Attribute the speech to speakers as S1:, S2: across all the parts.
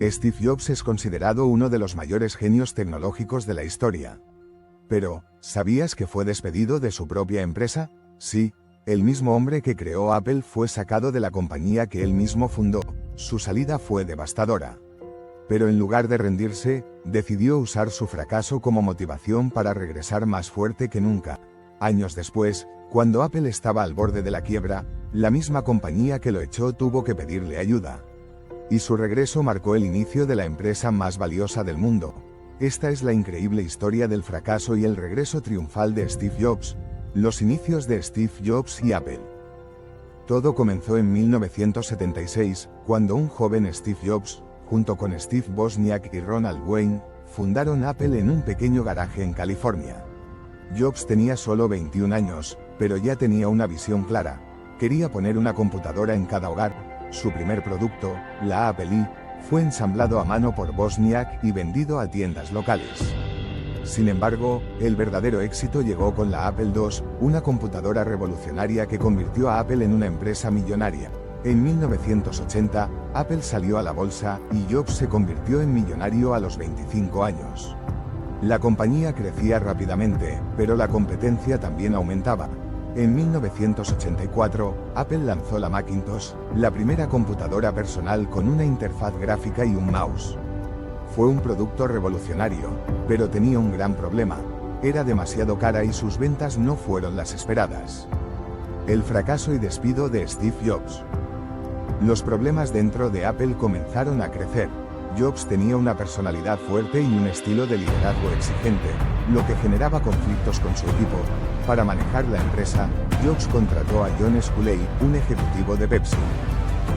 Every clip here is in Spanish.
S1: Steve Jobs es considerado uno de los mayores genios tecnológicos de la historia. Pero, ¿sabías que fue despedido de su propia empresa? Sí, el mismo hombre que creó Apple fue sacado de la compañía que él mismo fundó. Su salida fue devastadora. Pero en lugar de rendirse, decidió usar su fracaso como motivación para regresar más fuerte que nunca. Años después, cuando Apple estaba al borde de la quiebra, la misma compañía que lo echó tuvo que pedirle ayuda. Y su regreso marcó el inicio de la empresa más valiosa del mundo. Esta es la increíble historia del fracaso y el regreso triunfal de Steve Jobs. Los inicios de Steve Jobs y Apple. Todo comenzó en 1976, cuando un joven Steve Jobs, junto con Steve Wozniak y Ronald Wayne, fundaron Apple en un pequeño garaje en California. Jobs tenía solo 21 años, pero ya tenía una visión clara. Quería poner una computadora en cada hogar. Su primer producto, la Apple I, fue ensamblado a mano por Wozniak y vendido a tiendas locales. Sin embargo, el verdadero éxito llegó con la Apple II, una computadora revolucionaria que convirtió a Apple en una empresa millonaria. En 1980, Apple salió a la bolsa y Jobs se convirtió en millonario a los 25 años. La compañía crecía rápidamente, pero la competencia también aumentaba. En 1984, Apple lanzó la Macintosh, la primera computadora personal con una interfaz gráfica y un mouse. Fue un producto revolucionario, pero tenía un gran problema. Era demasiado cara y sus ventas no fueron las esperadas. El fracaso y despido de Steve Jobs. Los problemas dentro de Apple comenzaron a crecer. Jobs tenía una personalidad fuerte y un estilo de liderazgo exigente, lo que generaba conflictos con su equipo. Para manejar la empresa, Jobs contrató a John Sculley, un ejecutivo de Pepsi.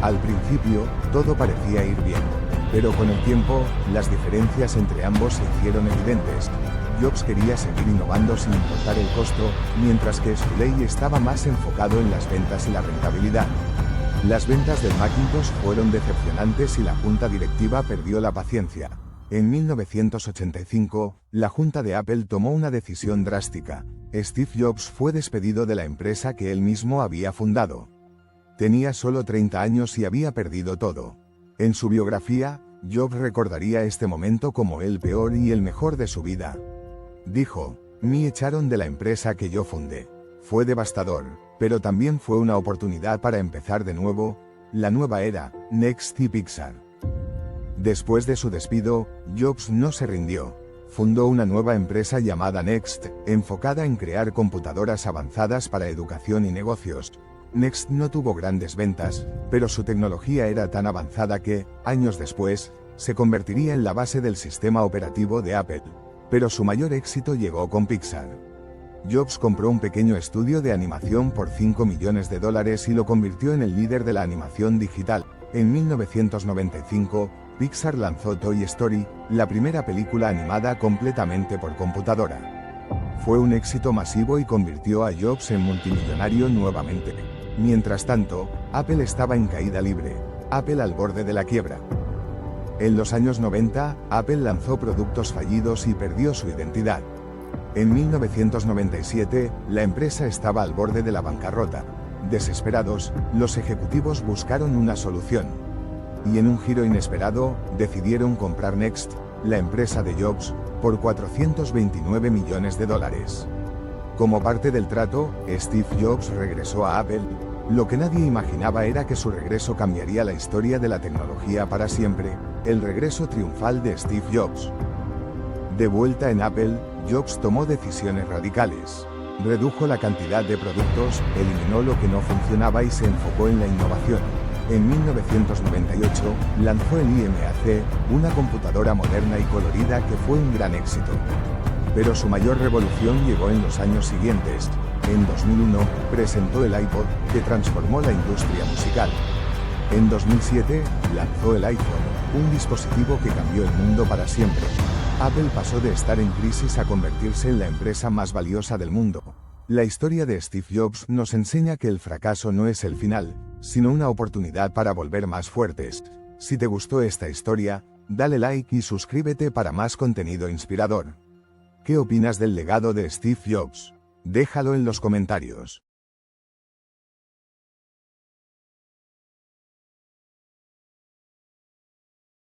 S1: Al principio, todo parecía ir bien, pero con el tiempo, las diferencias entre ambos se hicieron evidentes. Jobs quería seguir innovando sin importar el costo, mientras que Sculley estaba más enfocado en las ventas y la rentabilidad. Las ventas del Macintosh fueron decepcionantes y la junta directiva perdió la paciencia. En 1985, la junta de Apple tomó una decisión drástica. Steve Jobs fue despedido de la empresa que él mismo había fundado. Tenía solo 30 años y había perdido todo. En su biografía, Jobs recordaría este momento como el peor y el mejor de su vida. Dijo: "Me echaron de la empresa que yo fundé. Fue devastador, pero también fue una oportunidad para empezar de nuevo, la nueva era, Next y Pixar". Después de su despido, Jobs no se rindió. Fundó una nueva empresa llamada Next, enfocada en crear computadoras avanzadas para educación y negocios. Next no tuvo grandes ventas, pero su tecnología era tan avanzada que, años después, se convertiría en la base del sistema operativo de Apple. Pero su mayor éxito llegó con Pixar. Jobs compró un pequeño estudio de animación por $5 millones y lo convirtió en el líder de la animación digital. En 1995, Pixar lanzó Toy Story, la primera película animada completamente por computadora. Fue un éxito masivo y convirtió a Jobs en multimillonario nuevamente. Mientras tanto, Apple estaba en caída libre, Apple al borde de la quiebra. En los años 90, Apple lanzó productos fallidos y perdió su identidad. En 1997, la empresa estaba al borde de la bancarrota. Desesperados, los ejecutivos buscaron una solución. Y en un giro inesperado, decidieron comprar Next, la empresa de Jobs, por $429 millones. Como parte del trato, Steve Jobs regresó a Apple. Lo que nadie imaginaba era que su regreso cambiaría la historia de la tecnología para siempre, el regreso triunfal de Steve Jobs. De vuelta en Apple, Jobs tomó decisiones radicales. Redujo la cantidad de productos, eliminó lo que no funcionaba y se enfocó en la innovación. En 1998, lanzó el iMac, una computadora moderna y colorida que fue un gran éxito. Pero su mayor revolución llegó en los años siguientes. En 2001, presentó el iPod, que transformó la industria musical. En 2007, lanzó el iPhone, un dispositivo que cambió el mundo para siempre. Apple pasó de estar en crisis a convertirse en la empresa más valiosa del mundo. La historia de Steve Jobs nos enseña que el fracaso no es el final, sino una oportunidad para volver más fuertes. Si te gustó esta historia, dale like y suscríbete para más contenido inspirador. ¿Qué opinas del legado de Steve Jobs? Déjalo en los comentarios.